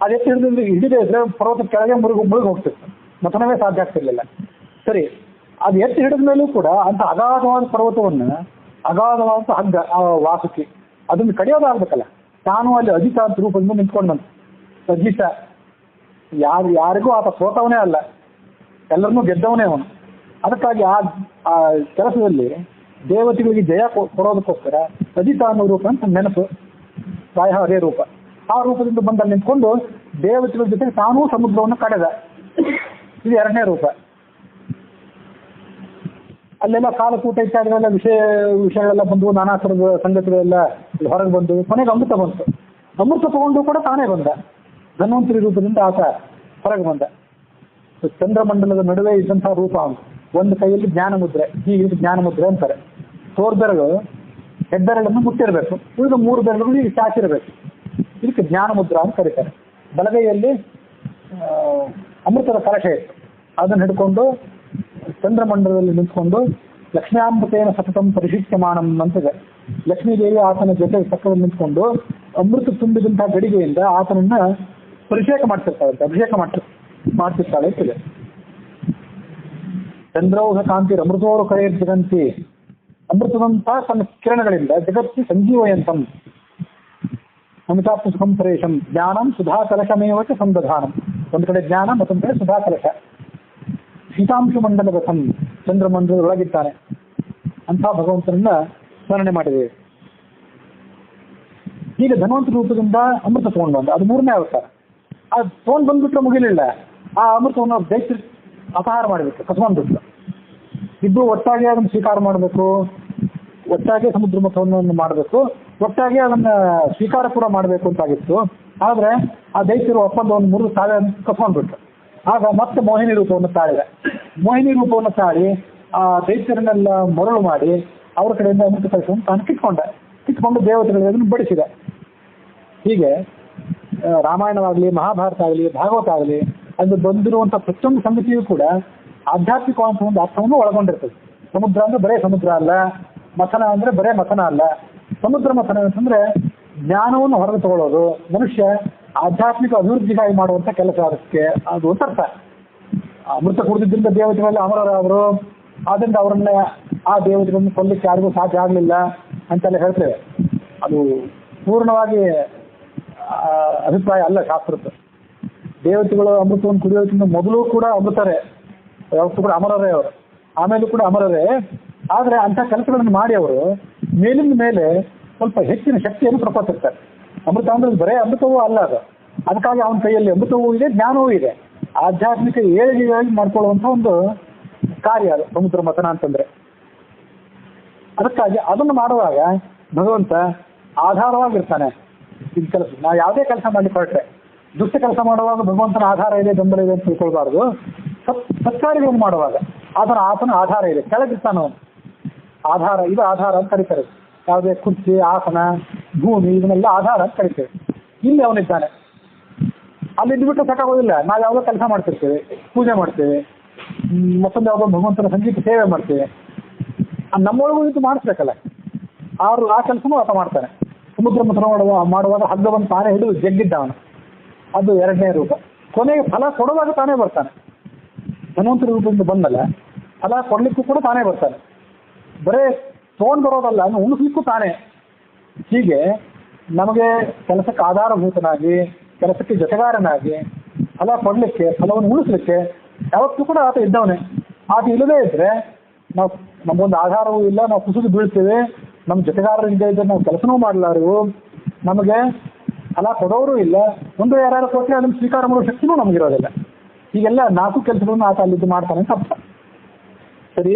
ಅದು ಎತ್ತಿ ಹಿಡಿದ್ರೆ ಹಿಡಿದೇ ಇದ್ರೆ ಪರ್ವತ ಕೆಳಗೆ ಮುಳುಗಿ ಹೋಗ್ತಿತ್ತು, ಮಥನವೇ ಸಾಧ್ಯ ಆಗ್ತಿರ್ಲಿಲ್ಲ. ಸರಿ, ಅದು ಎತ್ತಿ ಹಿಡಿದ ಮೇಲೂ ಕೂಡ ಅಂತ ಅಗಾಧವಾದ ಪರ್ವತವನ್ನು, ಅಗಾಧವಾದ ಹಗ್ಗ, ಆ ವಾಸುಕಿ, ಅದನ್ನು ಕಡಿಯೋದಾಗಬೇಕಲ್ಲ. ತಾನು ಅಲ್ಲಿ ಅಜಿತ ಅಂತ ರೂಪದಿಂದ ನಿಂತ್ಕೊಂಡು ಬಂತು. ಅಜಿತ ಯಾರಿಗೂ ಆತ ಸೋತವನೇ ಅಲ್ಲ, ಎಲ್ಲರನ್ನೂ ಗೆದ್ದವನೇ ಅವನು. ಅದಕ್ಕಾಗಿ ಆ ಕೆಲಸದಲ್ಲಿ ದೇವತೆಗಳಿಗೆ ಜಯ ಕೊಡೋದಕ್ಕೋಸ್ಕರ ಅಜಿತ ಅನ್ನೋ ರೂಪ ಅಂತ ನೆನಪು, ಪ್ರಾಯ ಅದೇ ರೂಪ. ಆ ರೂಪದಿಂದ ಬಂದಲ್ಲಿ ನಿಂತ್ಕೊಂಡು ದೇವತೆಗಳ ಜೊತೆಗೆ ತಾನೂ ಸಮುದ್ರವನ್ನು ಕಡೆದ. ಇದು 2ನೇ ರೂಪ. ಅಲ್ಲೆಲ್ಲ ಕಾಲಕೂಟ ಇತ್ಯಾದಿಗಳೆಲ್ಲ ವಿಷಯಗಳೆಲ್ಲ ಬಂದು, ನಾನಾ ಥರದ ಸಂಗತಿಗಳೆಲ್ಲ ಹೊರಗೆ ಬಂದು, ಕೊನೆಗೆ ಅಮೃತ ಬಂತು. ಅಮೃತ ತಗೊಂಡು ಕೂಡ ತಾನೇ ಬಂದ. ಧನ್ವಂತರಿ ರೂಪದಿಂದ ಆತ ಹೊರಗೆ ಬಂದ. ಚಂದ್ರಮಂಡಲದ ನಡುವೆ ಇದ್ದಂತಹ ರೂಪ ಅವನು. ಒಂದು ಕೈಯಲ್ಲಿ ಜ್ಞಾನ ಮುದ್ರೆ, ಹೀಗೆ ಜ್ಞಾನ ಮುದ್ರೆ ಅಂತಾರೆ. ತೋರ್ಬೆರಳು ಹೆಬ್ಬೆರಳನ್ನು ಮುಟ್ಟಿರಬೇಕು, ಉಳಿದ 3 ಬೆರಳುಗಳು ಈಗ ಚಾಚಿರಬೇಕು. ಇದಕ್ಕೆ ಜ್ಞಾನ ಮುದ್ರ ಅಂತ ಕರೀತಾರೆ. ಬಲಗೈಯಲ್ಲಿ ಅಮೃತದ ಕಲಶ ಇತ್ತು, ಅದನ್ನು ಹಿಡ್ಕೊಂಡು ಚಂದ್ರಮಂಡಲದಲ್ಲಿ ನಿಂತ್ಕೊಂಡು ಲಕ್ಷ್ಮ್ಯಾಮೃತೇನ ಸತತಂ ಪರಿಶಿಷ್ಯಮಾನಂ ಅಂತಿದೆ. ಲಕ್ಷ್ಮೀದೇವಿ ಆತನ ಜೊತೆ ಪಕ್ಕದಲ್ಲಿ ನಿಂತ್ಕೊಂಡು ಅಮೃತ ತುಂಬಿದಂತಹ ಗಡಿಗೆಯಿಂದ ಆತನನ್ನ ಪರಿಷೇಕ ಮಾಡ್ತಿರ್ತಾಳೆ, ಅಭಿಷೇಕ ಮಾಡ್ತಿರ್ತಾಳೆ ಅಂತಿದೆ. ಚಂದ್ರೌಹ ಕಾಂತಿ ಅಮೃತೋರು ಕರೆಯ ಜಗಂತಿ, ಅಮೃತದಂತಹ ತನ್ನ ಕಿರಣಗಳಿಂದ ಜಗತ್ತಿ ಸಂಜೀವಯಂತಂ ಅಮಿತಾಪ್ತ ಸುಖಂ ಪರೇಶಂ ಜ್ಞಾನಂ ಸುಧಾ ಕಲಶಮೇವಚ ಸಂದಧಾನಂ. ಒಂದು ಕಡೆ ಜ್ಞಾನ, ಮತ್ತೊಂದು ಕಡೆ ಸುಧಾ ಕಲಶ. ಶೀತಾಂಶು ಮಂಡಲಗತಂ, ಚಂದ್ರಮಂಡಲದೊಳಗಿದ್ದಾನೆ ಅಂತ ಭಗವಂತನನ್ನ ಸ್ಮರಣೆ ಮಾಡಿದ್ದೇವೆ. ಈಗ ಧನ್ವಂತ ರೂಪದಿಂದ ಅಮೃತ ತಗೊಂಡು ಬಂದ, ಅದು 3ನೇ ಅವತಾರ. ಅದು ತಗೊಂಡು ಬಂದ್ಬಿಟ್ರೆ ಮುಗಿಲಿಲ್ಲ, ಆ ಅಮೃತವನ್ನು ದೈತ್ಯ ಅಪಹಾರ ಮಾಡಬೇಕು, ಕಸ್ಕೊಂಡ್ಬಿಟ್ಟು. ಇಬ್ಬರು ಒಟ್ಟಾಗಿ ಅದನ್ನು ಸ್ವೀಕಾರ ಮಾಡಬೇಕು, ಒಟ್ಟಾಗಿ ಸಮುದ್ರ ಮಥನವನ್ನು ಮಾಡಬೇಕು, ಒಟ್ಟಾಗಿ ಅದನ್ನ ಸ್ವೀಕಾರ ಕೂಡ ಮಾಡಬೇಕು ಅಂತಾಗಿತ್ತು. ಆದ್ರೆ ಆ ದೈತ್ಯರು ಒಪ್ಪಂದವನ್ನು ಮುರಿದು ತಾವೇ ಕಸ್ಕೊಂಡ್ಬಿಟ್ರು. ಆಗ ಮತ್ತೆ ಮೋಹಿನಿ ರೂಪವನ್ನು ತಾಳಿದೆ. ಮೋಹಿನಿ ರೂಪವನ್ನು ತಾಳಿ ಆ ದೈತ್ಯರನ್ನೆಲ್ಲ ಮರಳು ಮಾಡಿ ಅವರ ಕಡೆಯಿಂದ ಅಮೃತ ಕಲಿಸನ್ನು ತಾನು ಕಿತ್ಕೊಂಡು ದೇವತೆಗಳಿಗೆ ಅದನ್ನು ಬಡಿಸಿದೆ. ಹೀಗೆ ರಾಮಾಯಣವಾಗಲಿ, ಮಹಾಭಾರತ ಆಗಲಿ, ಭಾಗವತ ಆಗಲಿ, ಅದು ಬಂದಿರುವಂಥ ಪ್ರತಿಯೊಂದು ಸಂಗತಿಯೂ ಕೂಡ ಆಧ್ಯಾತ್ಮಿಕವಂತ ಒಂದು ಅರ್ಥವನ್ನು ಒಳಗೊಂಡಿರ್ತದೆ. ಸಮುದ್ರ ಅಂದ್ರೆ ಬರೇ ಸಮುದ್ರ ಅಲ್ಲ, ಮಥನ ಅಂದ್ರೆ ಬರೇ ಮಥನ ಅಲ್ಲ. ಸಮುದ್ರ ಮಥನ ಅಂತಂದ್ರೆ ಜ್ಞಾನವನ್ನು ಹೊರಗೆ ತಗೊಳ್ಳೋದು, ಮನುಷ್ಯ ಆಧ್ಯಾತ್ಮಿಕ ಅಭಿವೃದ್ಧಿಗಾಗಿ ಮಾಡುವಂಥ ಕೆಲಸ. ಅದಕ್ಕೆ ಅದು ಒಂದು ಅರ್ಥ. ಅಮೃತ ಕುಡಿದಿದ್ದರಿಂದ ದೇವತೆಗಳಲ್ಲಿ ಅಮರರಾದರು, ಆದ್ದರಿಂದ ಅವರನ್ನ ಆ ದೇವತೆಗಳನ್ನು ಕೊಲ್ಲಿಕ್ಕೆ ಯಾರಿಗೂ ಸಾಧ್ಯ ಆಗಲಿಲ್ಲ ಅಂತೆಲ್ಲ ಹೇಳ್ತೇವೆ. ಅದು ಪೂರ್ಣವಾಗಿ ಅಭಿಪ್ರಾಯ ಅಲ್ಲ ಶಾಸ್ತ್ರದ್ದು. ದೇವತೆಗಳು ಅಮೃತವನ್ನು ಕುಡಿಯೋದಕ್ಕಿಂತ ಮೊದಲು ಕೂಡ ಅಮೃತರೇ, ಯಾವತ್ತೂ ಕೂಡ ಅಮರರೇ ಅವರು, ಆಮೇಲೂ ಕೂಡ ಅಮರರೇ. ಆದರೆ ಅಂಥ ಕೆಲಸಗಳನ್ನು ಮಾಡಿ ಅವರು ಮೇಲಿನ ಮೇಲೆ ಸ್ವಲ್ಪ ಹೆಚ್ಚಿನ ಶಕ್ತಿಯನ್ನು ಪ್ರಕೋಪಿಸ್ತಾರೆ. ಅಮೃತ ಅಂದ್ರೆ ಬರೇ ಅಮೃತವೂ ಅಲ್ಲ ಅದು. ಅದಕ್ಕಾಗಿ ಅವನ ಕೈಯಲ್ಲಿ ಅಮೃತವೂ ಇದೆ, ಜ್ಞಾನವೂ ಇದೆ. ಆಧ್ಯಾತ್ಮಿಕ ಏಳಿಗೆಯಾಗಿ ಮಾಡ್ಕೊಳ್ಳುವಂಥ ಒಂದು ಕಾರ್ಯ ಅದು ಸಮುದ್ರ ಮಥನ ಅಂತಂದ್ರೆ. ಅದಕ್ಕಾಗಿ ಅದನ್ನು ಮಾಡುವಾಗ ಭಗವಂತ ಆಧಾರವಾಗಿರ್ತಾನೆ. ಇದು ಕೆಲಸ ನಾವು ಯಾವುದೇ ಕೆಲಸ ಮಾಡ್ಲಿಕ್ಕೆ ಹೊರಟ್ರೆ, ದುಷ್ಟ ಕೆಲಸ ಮಾಡುವಾಗ ಭಗವಂತನ ಆಧಾರ ಇದೆ, ಬೆಂಬಲ ಇದೆ ಅಂತ ತಿಳ್ಕೊಳ್ಬಾರ್ದು. ಸತ್ಕಾರ್ಯಗಳನ್ನು ಮಾಡುವಾಗ ಆತನ ಆಧಾರ ಇದೆ, ಕೆಳಗಿರ್ತಾನೆ ಅವನು. ಆಧಾರ, ಇದು ಆಧಾರ ಅಂತ ಕರೀತಾರೆ. ಯಾವುದೇ ಕುರ್ಚಿ, ಆಸನ, ಭೂಮಿ, ಇದನ್ನೆಲ್ಲ ಆಧಾರ ಅಂತ ಕರಿತೇವೆ. ಇಲ್ಲಿ ಅವನಿದ್ದಾನೆ. ಅಲ್ಲಿ ಇದ್ಬಿಟ್ಟು ಸಾಕಾಗೋದಿಲ್ಲ. ನಾವು ಯಾವುದೋ ಕೆಲಸ ಮಾಡ್ತಿರ್ತೇವೆ, ಪೂಜೆ ಮಾಡ್ತೇವೆ, ಮತ್ತೊಂದು ಯಾವುದೋ ಭಗವಂತನ ಸಂಗೀತ ಸೇವೆ ಮಾಡ್ತೇವೆ. ನಮ್ಮೊಳಗೂ ಇದು ಮಾಡಿಸ್ಬೇಕಲ್ಲ, ಆ ಕೆಲಸನೂ ಆತ ಮಾಡ್ತಾನೆ. ಸಮುದ್ರ ಮಥನ ಮಾಡುವಾಗ ಹಗ್ಗವನ್ನು ತಾನೇ ಹಿಡಿದು ಜಗ್ಗಿದ್ದವನು, ಅದು 2ನೇ ರೂಪ. ಕೊನೆಗೆ ಫಲ ಕೊಡುವಾಗ ತಾನೇ ಬರ್ತಾನೆ. ಧನ್ವಂತರಿ ರೂಪದಿಂದ ಬಂದಲ್ಲ, ಫಲ ಕೊಡ್ಲಿಕ್ಕೂ ಕೂಡ ತಾನೇ ಬರ್ತಾನೆ. ಬರೇ ತಗೊಂಡು ಬರೋದಲ್ಲ, ಉಣಿಸ್ಲಿಕ್ಕೂ ತಾನೇ. ಹೀಗೆ ನಮಗೆ ಕೆಲಸಕ್ಕೆ ಆಧಾರಭೂತನಾಗಿ, ಕೆಲಸಕ್ಕೆ ಜೊತೆಗಾರನಾಗಿ, ಫಲ ಕೊಡಲಿಕ್ಕೆ, ಫಲವನ್ನು ಉಳಿಸ್ಲಿಕ್ಕೆ ಯಾವತ್ತೂ ಕೂಡ ಆತ ಇದ್ದವನೇ. ಆತ ಇಲ್ಲದೇ ಇದ್ರೆ ನಾವು ನಮಗೊಂದು ಆಧಾರವೂ ಇಲ್ಲ, ನಾವು ಕುಸಿದು ಬೀಳ್ತೇವೆ, ನಮ್ಮ ಜೊತೆಗಾರರಿಂದ ಇದ್ದರೆ ನಾವು ಕೆಲಸನೂ ಮಾಡಲಾರೆವು, ನಮಗೆ ಫಲ ಕೊಡೋರು ಇಲ್ಲ, ಒಂದು ಯಾರು ಕೊಟ್ಟರೆ ಅದನ್ನು ಸ್ವೀಕಾರ ಮಾಡೋ ಶಕ್ತಿನೂ ನಮಗಿರೋದಿಲ್ಲ. ಹೀಗೆಲ್ಲ 4 ಕೆಲಸಗಳನ್ನು ಆತ ಅಲ್ಲಿದ್ದು ಮಾಡ್ತಾನೆ ಅಂತ ಅರ್ಥ. ಸರಿ,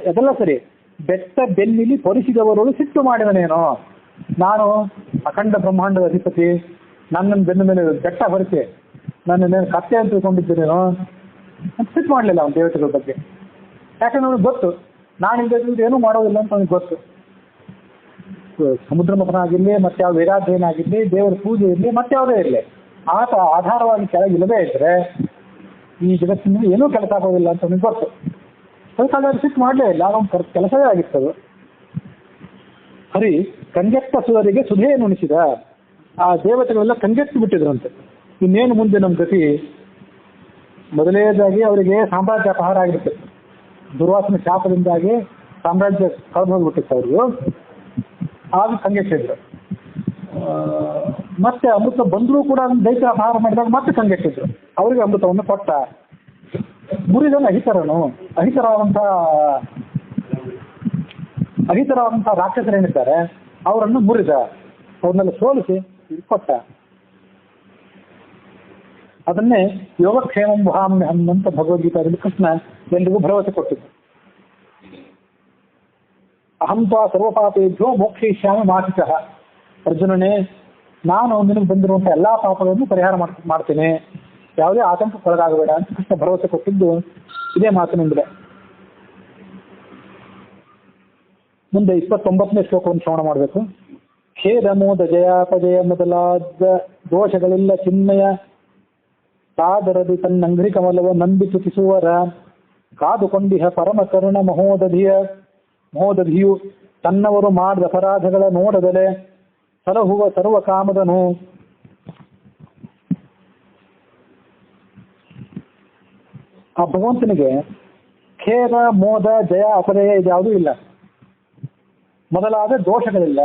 ಅದೆಲ್ಲ ಸರಿ. ಬೆಟ್ಟ ಬೆನ್ನಿಲಿ ಪರಿಸಿದವರು ಸಿಟ್ಟು ಮಾಡಿದನೇನೋ, ನಾನು ಅಖಂಡ ಬ್ರಹ್ಮಾಂಡದ ಅಧಿಪತಿ, ನನ್ನನ್ನು ಬೆನ್ನ ಮೇಲೆ ಬೆಟ್ಟ ಹೊರಿಸಿ ನನ್ನನ್ನೇ ಕತ್ತೆ ಅಂತ ತಿಳ್ಕೊಂಡಿದ್ದೇನೇನೋ ಅಂತ ಸಿಟ್ಟು ಮಾಡಲಿಲ್ಲ ಅವನ ದೇವತೆಗಳ ಬಗ್ಗೆ. ಯಾಕಂದ್ರೆ ಅವನಿಗೆ ಗೊತ್ತು, ನಾನಿಂದ ಏನೂ ಮಾಡೋದಿಲ್ಲ ಅಂತ ಅವನಿಗೆ ಗೊತ್ತು. ಸಮುದ್ರ ಮಥನ ಆಗಿರಲಿ, ಮತ್ತೆ ಯಾವ ವೇದಾಧ್ಯಯನ ಆಗಿರಲಿ, ದೇವರ ಪೂಜೆ ಇರಲಿ, ಮತ್ಯಾವುದೇ ಇರಲಿ, ಆತ ಆಧಾರವಾಗಿ ಕೆಳಗಿಲ್ಲದೇ ಇದ್ರೆ ಈ ಜಗತ್ತಿನಲ್ಲಿ ಏನೂ ಕೆಲಸ ಆಗೋದಿಲ್ಲ ಅಂತ ಅವನಿಗೆ ಗೊತ್ತು. ಅದಕ್ಕಾಗಿ ಸಿಟ್ಟು ಮಾಡಲೇ ಇಲ್ಲ, ಅವನ ಕೆಲಸವೇ ಆಗಿರ್ತದೆ. ಹರಿ ಕಂಗೆಟ್ಟ ಸುರರಿಗೆ ಸುಧೆಯನ್ನು ಉಣಿಸಿದ. ಆ ದೇವತೆಗಳೆಲ್ಲ ಕಂಗೆಟ್ಟು ಬಿಟ್ಟಿದ್ರಂತೆ, ಇನ್ನೇನು ಮುಂದೆ ನಮ್ಮ ಗತಿ. ಮೊದಲನೇದಾಗಿ ಅವರಿಗೆ ಸಾಮ್ರಾಜ್ಯ ಅಪಹಾರ ಆಗಿರುತ್ತೆ, ದುರ್ವಾಸನ ಶಾಪದಿಂದಾಗಿ ಸಾಮ್ರಾಜ್ಯ ಕಳೆದು ಹೋಗ್ಬಿಟ್ಟಿತ್ತು ಅವ್ರಿಗೂ. ಆಗ ಕಂಗೆಟ್ಟಿದ್ರು. ಮತ್ತೆ ಅಮೃತ ಬಂದರೂ ಕೂಡ ದೈತ್ಯ ಅಪಹಾರ ಮಾಡಿದಾಗ ಮತ್ತೆ ಕಂಗೆಟ್ಟಿದ್ರು. ಅವರಿಗೆ ಅಮೃತವನ್ನು ಕೊಟ್ಟ. ಮುರಿದನ್ನು ಅಹಿತರಾದಂತಹ ರಾಕ್ಷಸರೇನಿದ್ದಾರೆ ಅವರನ್ನು ಮುರಿದ, ಅವ್ರನ್ನೆಲ್ಲ ಸೋಲಿಸಿ ಕೊಟ್ಟ. ಅದನ್ನೇ ಯೋಗಕ್ಷೇಮಂ ವಹಾಮ್ಯಹಂ ಅಂತ ಭಗವದ್ಗೀತಾದಲ್ಲಿ ಕೃಷ್ಣ ಎಲ್ರಿಗೂ ಭರವಸೆ ಕೊಟ್ಟಿದ್ದು. ಅಹಂ ತ್ವಾ ಸರ್ವಪಾಪೇಭ್ಯೋ ಮೋಕ್ಷಯಿಷ್ಯಾಮಿ ಮಾ ಶುಚಃ. ಅರ್ಜುನನೇ, ನಾನು ನಿನಗೆ ಬಂದಿರುವಂಥ ಎಲ್ಲಾ ಪಾಪಗಳನ್ನು ಪರಿಹಾರ ಮಾಡ್ತೇನೆ, ಯಾವುದೇ ಆತಂಕಕ್ಕೊಳಗಾಗಬೇಡ ಅಂತ ಕೃಷ್ಣ ಭರವಸೆ ಕೊಟ್ಟಿದ್ದು ಇದೇ ಮಾತಿನಿಂದಲೇ. ಮುಂದೆ 29ನೇ ಶ್ಲೋಕವನ್ನು ಶ್ರವಣ ಮಾಡಬೇಕು. ಖೇದ ಮೋದ ಜಯಾಪಜಯ ಮೊದಲಾದ ದೋಷಗಳೆಲ್ಲ ಚಿನ್ಮಯ ಸಾದರದಿ ತನ್ನಂಗ್ರಿ ಕಮಲವ ನಂಬಿ ತುತಿಸುವರ ಕಾದುಕೊಂಡಿಹ ಪರಮ ಕರುಣ ಮಹೋದಧಿಯು ತನ್ನವರು ಮಾಡಿದ ಅಪರಾಧಗಳ ನೋಡದಲೆ ಸಲಹುವ ಸರ್ವ ಕಾಮದನು. ಆ ಭಗವಂತನಿಗೆ ಖೇದ ಮೋದ ಜಯ ಅಪಜಯ ಇದ್ಯಾವುದೂ ಇಲ್ಲ, ಮೊದಲಾದ ದೋಷಗಳಿಲ್ಲ.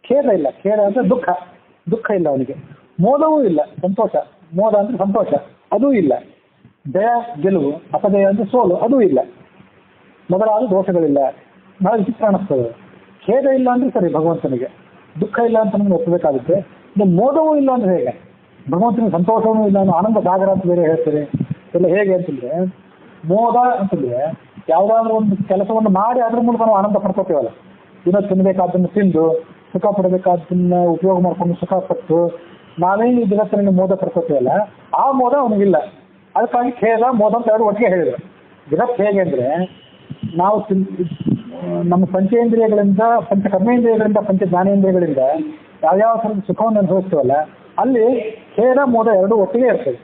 ಖೇದ ಇಲ್ಲ, ಖೇದ ಅಂದ್ರೆ ದುಃಖ ಇಲ್ಲ ಅವನಿಗೆ. ಮೋದವೂ ಇಲ್ಲ, ಸಂತೋಷ. ಮೋದ ಅಂದ್ರೆ ಸಂತೋಷ, ಅದೂ ಇಲ್ಲ. ಜಯ ಗೆಲುವು, ಅಪಜಯ ಅಂದ್ರೆ ಸೋಲು, ಅದೂ ಇಲ್ಲ. ಮೊದಲಾದ ದೋಷಗಳಿಲ್ಲ. ಬಹಳ ವಿಚಿತ್ರ ಅನ್ನಿಸ್ತದೆ. ಖೇದ ಇಲ್ಲ ಅಂದ್ರೆ ಸರಿ ಭಗವಂತನಿಗೆ, ದುಃಖ ಇಲ್ಲ ಅಂತ ನಮ್ಗೆ ಒಪ್ಪಬೇಕಾಗುತ್ತೆ. ಇದು ಮೋದವೂ ಇಲ್ಲ ಅಂದ್ರೆ ಹೇಗೆ? ಭಗವಂತನಿಗೆ ಸಂತೋಷವೂ ಇಲ್ಲ ಅನ್ನೋ ಆನಂದ ಸಾಗರ ಅಂತ ಬೇರೆ ಹೇಳ್ತಾರೆ. ಎಲ್ಲ ಹೇಗೆ ಅಂತಂದ್ರೆ, ಮೋದ ಅಂತಂದ್ರೆ ಯಾವುದಾದ್ರೂ ಒಂದು ಕೆಲಸವನ್ನು ಮಾಡಿ ಅದ್ರ ಮೂಲಕ ನಾವು ಆನಂದ ಪಡ್ಕೋತೀವಲ್ಲ. ಇನ್ನೊಂದು ತಿನ್ಬೇಕಾದ್ದನ್ನು ತಿಂದು, ಸುಖ ಪಡಬೇಕಾದ್ದನ್ನ ಉಪಯೋಗ ಮಾಡ್ಕೊಂಡು ಸುಖ ಪಟ್ಟು ನಾವೇನು ಈ ಜಗತ್ತಿನಲ್ಲಿ ಮೋದ ಪಡ್ಕೋತೀವಲ್ಲ, ಆ ಮೋದ ಅವನಿಗಿಲ್ಲ. ಅದಕ್ಕಾಗಿ ಖೇದ ಮೋದ ಅಂತ ಎರಡು ಒಟ್ಟಿಗೆ ಹೇಳಿದ್ರು. ಜಗತ್ತು ಹೇಗೆ ಅಂದ್ರೆ, ನಾವು ನಮ್ಮ ಪಂಚೇಂದ್ರಿಯಗಳಿಂದ, ಪಂಚ ಕರ್ಮೇಂದ್ರಿಯಗಳಿಂದ, ಪಂಚ ಜ್ಞಾನೇಂದ್ರಿಯಗಳಿಂದ ಯಾವ್ಯಾವ ಥರದ ಸುಖವನ್ನು ಅನುಭವಿಸ್ತೀವಲ್ಲ, ಅಲ್ಲಿ ಖೇದ ಮೋದ ಎರಡು ಒಟ್ಟಿಗೆ ಇರ್ತದೆ.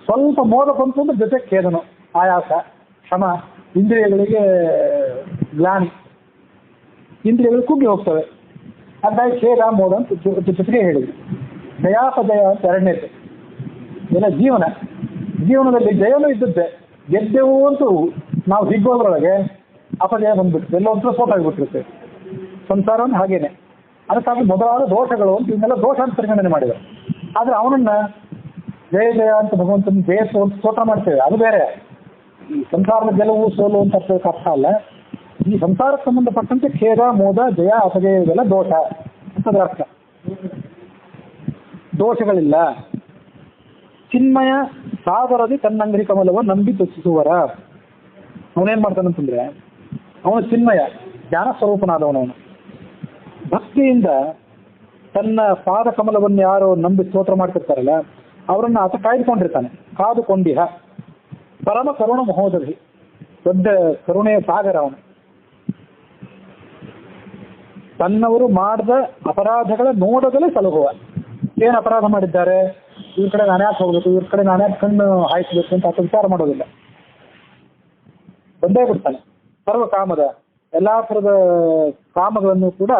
ಸ್ವಲ್ಪ ಮೋದ ಬಂತು ಅಂದ್ರೆ ಜೊತೆ ಖೇದನು, ಆಯಾಸ, ಶ್ರಮ, ಇಂದ್ರಿಯಗಳಿಗೆ ಗ್ಲಾನಿ, ಇಂದ್ರಿಯಗಳು ಕುಗ್ಗಿ ಹೋಗ್ತವೆ. ಹಾಗಾಗಿ ಖೇದ ಮೋದ ಅಂತ ಜೊತೆಗೆ ಹೇಳಿದ್ರು. ಜಯಾಪಜಯ ಅಂತ ಎರಡನೇದು. ಎಲ್ಲ ಜೀವನದಲ್ಲಿ ಜಯನೂ ಇದ್ದದ್ದೆ. ಗೆದ್ದೆವು ಅಂತೂ ನಾವು ಹಿಗ್ಗೋದ್ರೊಳಗೆ ಅಪಜಯ ಬಂದ್ಬಿಟ್ಟು ಎಲ್ಲ ಒಂಥರ ಸೋತಾಗ್ಬಿಟ್ಟಿರುತ್ತೆ. ಸಂಸಾರವನ್ನು ಹಾಗೇನೆ. ಅದಕ್ಕಾಗಿ ಮೊದಲಾದ ದೋಷಗಳು ಅಂತ ಇವನ್ನೆಲ್ಲ ದೋಷ ಅಂತ ಪರಿಗಣನೆ ಮಾಡಿದರು. ಆದರೆ ಅವನನ್ನ ಜಯ ಜಯ ಅಂತ ಭಗವಂತನ ಜಯ ಸ್ತೋತ್ರ ಮಾಡ್ತೇವೆ, ಅದು ಬೇರೆ. ಈ ಸಂಸಾರದ ಗೆಲುವು ಸೋಲು ಅಂತ ಅರ್ಥ ಅಲ್ಲ. ಈ ಸಂಸಾರಕ್ಕೆ ಸಂಬಂಧಪಟ್ಟಂತೆ ಖೇದ ಮೋದ ಜಯ ಅಪಜಯ ಇವೆಲ್ಲ ದೋಷ ಅಂತದ್ರ ಅರ್ಥ. ದೋಷಗಳಿಲ್ಲ. ಚಿನ್ಮಯ ಸಾಗರದಿ ತನ್ನಂಗ್ರಿ ಕಮಲವ ನಂಬಿ ತುತಿಸುವರ. ಅವನೇನ್ ಮಾಡ್ತಾನಂತಂದ್ರೆ, ಅವನು ಚಿನ್ಮಯ, ಜ್ಞಾನ ಸ್ವರೂಪನಾದವನವನು. ಭಕ್ತಿಯಿಂದ ತನ್ನ ಪಾದ ಕಮಲವನ್ನು ಯಾರು ನಂಬಿ ಸ್ತೋತ್ರ ಮಾಡ್ತಿರ್ತಾರಲ್ಲ, ಅವರನ್ನು ಆತ ಕಾಯ್ದುಕೊಂಡಿರ್ತಾನೆ. ಕಾದುಕೊಂಡಿಹ ಪರಮ ಕರುಣ ಮಹೋದಧಿ, ದೊಡ್ಡ ಕರುಣೆಯ ಸಾಗರ ಅವನು. ತನ್ನವರು ಮಾಡಿದ ಅಪರಾಧಗಳ ನೋಡದಲ್ಲೇ ಸಲಹುವ. ಏನು ಅಪರಾಧ ಮಾಡಿದ್ದಾರೆ, ಇವ್ರ ಕಡೆ ನಾನು ಯಾಕೆ ಹೋಗ್ಬೇಕು, ಇವ್ರ ಕಡೆ ನಾನು ಯಾಕೆ ಕಣ್ಣು ಹಾಯಿಸ್ಬೇಕು ಅಂತ ಆತ ವಿಚಾರ ಮಾಡೋದಿಲ್ಲ. ಬಂದೇ ಬಿಡ್ತಾನೆ. ಸರ್ವ ಕಾಮದ ಎಲ್ಲಾ ಥರದ ಕಾಮಗಳನ್ನು ಕೂಡ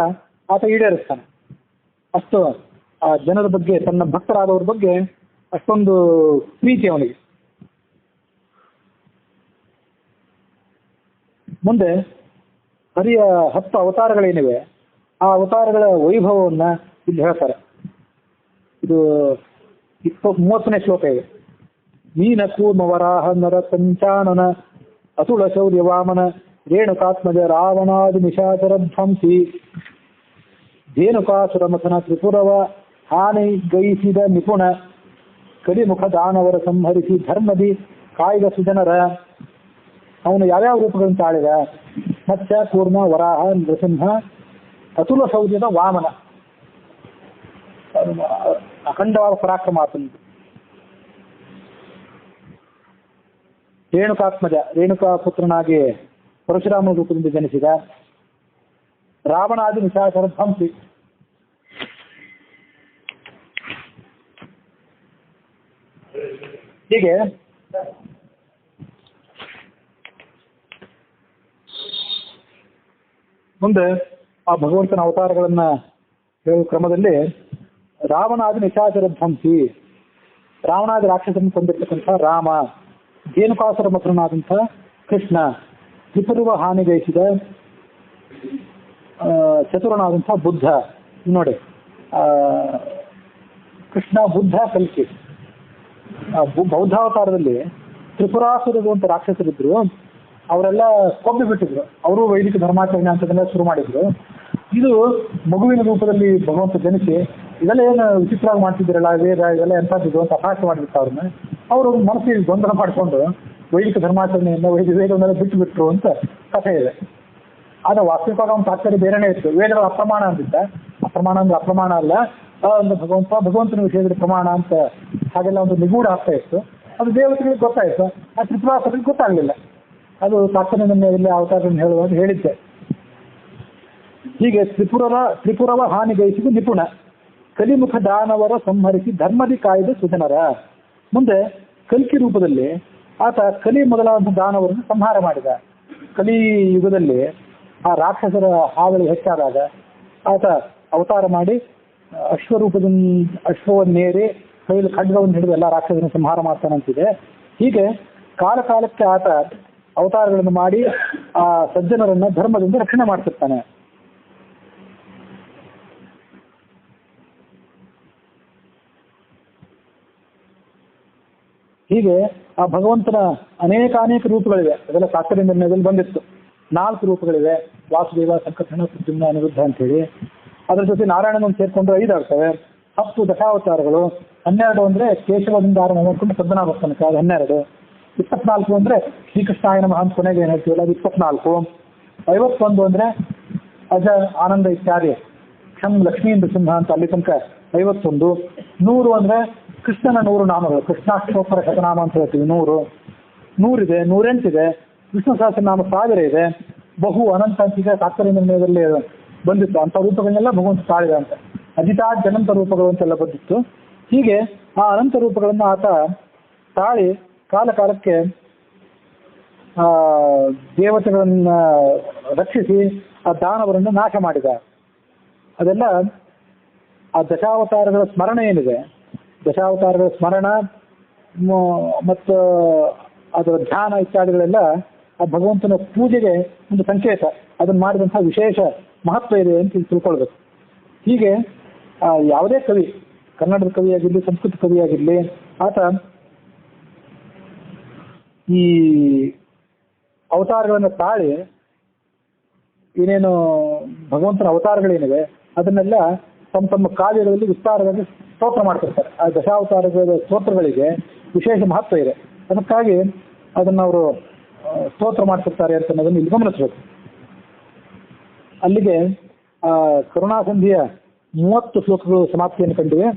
ಆತ ಈಡೇರಿಸ್ತಾನೆ. ಅಷ್ಟು ಆ ಜನರ ಬಗ್ಗೆ, ತನ್ನ ಭಕ್ತರಾದವ್ರ ಬಗ್ಗೆ ಅಷ್ಟೊಂದು ಪ್ರೀತಿ ಅವನಿಗೆ. ಮುಂದೆ ಹರಿಯ 10 ಅವತಾರಗಳೇನಿವೆ ಆ ಅವತಾರಗಳ ವೈಭವವನ್ನ ಇಲ್ಲಿ ಹೇಳ್ತಾರೆ. ಇದು 30ನೇ ಶ್ಲೋಕ ಇದೆ. ಮೀನ ಕೂರ್ಮ ವರಾಹ ನರ ಪಂಚಾನನ ಅತುಳ ಶೌರ್ಯ ವಾಮನ ರೇಣುಕಾತ್ಮಜ ರಾವಣಾದಿ ನಿಶಾಚರ ಧ್ವಂಸಿ ಧೇನುಕಾಸುರ ಮಥನ ತ್ರಿಪುರವ ಹಾನಿ ಗೈಸಿದ ನಿಪುಣ ಕಲಿಮುಖ ದಾನವರ ಸಂಹರಿಸಿ ಧರ್ಮದಿ ಕಾಯ್ದ ಸುಜನರ. ಅವನು ಯಾವ್ಯಾವ ರೂಪಗಳನ್ನು ತಾಳಿದ? ಮತ್ಸ್ಯ, ಕೂರ್ಮ, ವರಾಹ, ನೃಸಿಂಹ, ಅತುಲ ಶೌರ್ಯದ ವಾಮನ, ಅಖಂಡವಾದ ಪರಾಕ್ರಮ ಆತನು. ರೇಣುಕಾತ್ಮಜ, ರೇಣುಕಾ ಪುತ್ರನಾಗಿ ಪರಶುರಾಮನ ರೂಪದಿಂದ ಜನಿಸಿದ. ರಾವಣಾದಿ ನಿಶಾಚರ ಧ್ವಂಸಿ, ಹೀಗೆ ಮುಂದೆ ಆ ಭಗವಂತನ ಅವತಾರಗಳನ್ನ ಹೇಳುವ ಕ್ರಮದಲ್ಲಿ ರಾವಣಾದಿ ನಿಶಾಚರ ಧ್ವಂಸಿ, ರಾವಣಾದಿ ರಾಕ್ಷಸರನ್ನು ಕೊಂದಿರ್ತಕ್ಕಂಥ ರಾಮ, ಧೇನುಕಾಸುರ ಮಥುರನಾದಂಥ ಕೃಷ್ಣ, ತ್ರಿಪುರುವ ಹಾನಿಗೈಸಿದ ಚತುರನಾದಂಥ ಬುದ್ಧ. ನೋಡಿ, ಕೃಷ್ಣ, ಬುದ್ಧ, ಕಲ್ಕಿ. ಬೌದ್ಧಾವತಾರದಲ್ಲಿ ತ್ರಿಪುರಾಸುರರು ಅಂತ ರಾಕ್ಷಸರಿದ್ರು, ಅವರೆಲ್ಲ ಕೊಂದು ಬಿಟ್ಟಿದ್ರು. ಅವರು ವೈದಿಕ ಧರ್ಮಾಚರಣೆ ಅಂತದೆಲ್ಲ ಶುರು ಮಾಡಿದ್ರು. ಇದು ಮಗುವಿನ ರೂಪದಲ್ಲಿ ಭಗವಂತ ಜನಿಸಿ ಇದೆಲ್ಲ ಏನು ವಿಚಿತ್ರವಾಗಿ ಮಾಡ್ತಿದ್ರಲ್ಲ, ವೇದ ಇದೆಲ್ಲ ಎಂಥದ್ದು ಅಂತ ಅಪಹಾಸ್ಯ ಮಾಡಿಬಿಟ್ಟು ಅವ್ರನ್ನ ಅವರು ಮನಸ್ಸಿಗೆ ಗೊಂದಲ ಮಾಡಿಕೊಂಡು ವೈದಿಕ ಧರ್ಮಾಚರಣೆಯಿಂದ ವೇದವನ್ನೆಲ್ಲ ಬಿಟ್ಟು ಬಿಟ್ರು ಅಂತ ಕಥೆ ಇದೆ. ಆದ್ರೆ ವಾಸ್ತವಿಕವಾಗಿ ಒಂದು ತಾತ್ಪರ್ಯ ಬೇರೆನೇ ಇತ್ತು. ವೇದಗಳ ಅಪ್ರಮಾಣ ಅಂತಿದ್ದ. ಅಪ್ರಮಾಣ ಅಂದ್ರೆ ಅಪ್ರಮಾಣ ಅಲ್ಲ, ಒಂದು ಭಗವಂತನ ವಿಷಯದಲ್ಲಿ ಪ್ರಮಾಣ ಅಂತ ಹಾಗೆಲ್ಲ ಒಂದು ನಿಗೂಢ ಆಗ್ತಾ ಇತ್ತು. ಅದು ದೇವತೆಗಳಿಗೆ ಗೊತ್ತಾಯಿತು, ಆ ತ್ರಿಪುರಾಸುರರಿಗೆ ಗೊತ್ತಾಗಲಿಲ್ಲ. ಅದು ತಾತ್ಪರ್ಯದಲ್ಲಿ ಇಲ್ಲಿ ಅವತಾರವನ್ನು ಹೇಳುವಾಗ ಹೇಳಿದ್ದೆ. ಹೀಗೆ ತ್ರಿಪುರವ ಹಾನಿಗೈಸಿದ ನಿಪುಣ, ಕಲಿಮುಖ ದಾನವರ ಸಂಹರಿಸಿ ಧರ್ಮದಿ ಕಾಯ್ದ ಸುಜನರ. ಮುಂದೆ ಕಲ್ಕಿ ರೂಪದಲ್ಲಿ ಆತ ಕಲಿ ಮೊದಲಾದ ದಾನವರನ್ನು ಸಂಹಾರ ಮಾಡಿದ. ಕಲಿ ಯುಗದಲ್ಲಿ ಆ ರಾಕ್ಷಸರ ಹಾವಳಿ ಹೆಚ್ಚಾದಾಗ ಆತ ಅವತಾರ ಮಾಡಿ ಅಶ್ವವನ್ನೇರಿ ಕೈಯಲ್ಲಿ ಖಡ್ಗವನ್ನು ಹಿಡಿದು ಎಲ್ಲ ರಾಕ್ಷಸರನ್ನು ಸಂಹಾರ ಮಾಡ್ತಾನಂತಿದೆ. ಹೀಗೆ ಕಾಲ ಕಾಲಕ್ಕೆ ಆತ ಅವತಾರಗಳನ್ನು ಮಾಡಿ ಆ ಸಜ್ಜನರನ್ನ ಧರ್ಮದಿಂದ ರಕ್ಷಣೆ ಮಾಡ್ತಿರ್ತಾನೆ. ಹೀಗೆ ಆ ಭಗವಂತನ ಅನೇಕ ರೂಪಗಳಿವೆ. ಅದೆಲ್ಲ ಶಾಸ್ತ್ರ ನಿರ್ಣಯದಲ್ಲಿ ಬಂದಿತ್ತು. 4 ರೂಪಗಳಿವೆ: ವಾಸುದೇವ, ಸಂಕರ್ಷಣ, ಪ್ರದ್ಯುಮ್ನ, ಅನಿರುದ್ಧ ಅಂತ ಹೇಳಿ. ಅದರ ಜೊತೆ ನಾರಾಯಣನನ್ನು ಸೇರ್ಕೊಂಡು 5 ಆಗ್ತವೆ. 10 ದಶಾವತಾರಗಳು. 12 ಅಂದ್ರೆ ಕೇಶವದಿಂದ ಆರಂಭ ಮಾಡ್ಕೊಂಡು ಪದ್ಮನಾಭ ತನಕ, ಅದು 12. 24 ಅಂದ್ರೆ ಶ್ರೀಕೃಷ್ಣಾಯ ನಮಃ ಅಂತ ಕೊನೆಗೆ ಏನು ಹೇಳ್ತೀವಲ್ಲ, ಅದು 24. 51 ಅಂದ್ರೆ ಅಜ, ಆನಂದ ಇತ್ಯಾದಿ, ಕ್ಷಂ, ಲಕ್ಷ್ಮೀ, ನೃಸಿಂಹ ಅಂತ ಅಲ್ಲಿ ತನಕ 51. 100 ಅಂದ್ರೆ ಕೃಷ್ಣನ 100 ನಾಮಗಳು, ಕೃಷ್ಣಾಷ್ಟೋತ್ತರ ಶತನಾಮ ಅಂತ ಹೇಳ್ತೀವಿ. 100 ಇದೆ. 108 ಇದೆ. ವಿಷ್ಣು ಸಹಸ್ರನಾಮ 1000 ಇದೆ. ಬಹು ಅನಂತ ಅಂತಿದೆ. ತಾತ್ಪರ್ಯ ನಿರ್ಣಯದಲ್ಲಿ ಬಂದಿತ್ತು. ಅಂಥ ರೂಪಗಳನ್ನೆಲ್ಲ ಭಗವಂತ ತಾಳಿದ ಅಂತ. ಅಜಿತಾಜ್ ಅನಂತ ರೂಪಗಳು ಅಂತೆಲ್ಲ ಬಂದಿತ್ತು. ಹೀಗೆ ಆ ಅನಂತ ರೂಪಗಳನ್ನು ಆತ ತಾಳಿ ಕಾಲ ಕಾಲಕ್ಕೆ ದೇವತೆಗಳನ್ನ ರಕ್ಷಿಸಿ ಆ ದಾನವರನ್ನು ನಾಶ ಮಾಡಿದ. ಅದೆಲ್ಲ ಆ ದಶಾವತಾರಗಳ ಸ್ಮರಣೆ ಏನಿದೆ, ದಶಾವತಾರಗಳ ಸ್ಮರಣ ಮತ್ತು ಅದರ ಧ್ಯಾನ ಇತ್ಯಾದಿಗಳೆಲ್ಲ ಆ ಭಗವಂತನ ಪೂಜೆಗೆ ಒಂದು ಸಂಕೇತ. ಅದನ್ನು ಮಾಡಿದಂತಹ ವಿಶೇಷ ಮಹತ್ವ ಇದೆ ಅಂತ ತಿಳ್ಕೊಳ್ಬೇಕು. ಹೀಗೆ ಯಾವುದೇ ಕವಿ, ಕನ್ನಡದ ಕವಿಯಾಗಿರಲಿ, ಸಂಸ್ಕೃತ ಕವಿಯಾಗಿರಲಿ, ಆತ ಈ ಅವತಾರಗಳನ್ನು ತಾಳಿ ಏನೇನು ಭಗವಂತನ ಅವತಾರಗಳೇನಿವೆ ಅದನ್ನೆಲ್ಲ ತಮ್ಮ ಕಾವ್ಯಗಳಲ್ಲಿ ವಿಸ್ತಾರವಾಗಿ ಸ್ತೋತ್ರ ಮಾಡ್ತಿರ್ತಾರೆ. ಆ ದಶಾವತಾರಗಳ ಸ್ತೋತ್ರಗಳಿಗೆ ವಿಶೇಷ ಮಹತ್ವ ಇದೆ. ಅದಕ್ಕಾಗಿ ಅದನ್ನು ಅವರು ಸ್ತೋತ್ರ ಮಾಡ್ತಿರ್ತಾರೆ ಅಂತ ಅನ್ನೋದನ್ನು ಇಲ್ಲಿ ಗಮನಿಸಬೇಕು. ಅಲ್ಲಿಗೆ ಕರುಣಾಸಂಧಿಯ 30 ಶ್ಲೋಕಗಳು ಸಮಾಪ್ತಿಯನ್ನು ಕಂಡಿವೆ.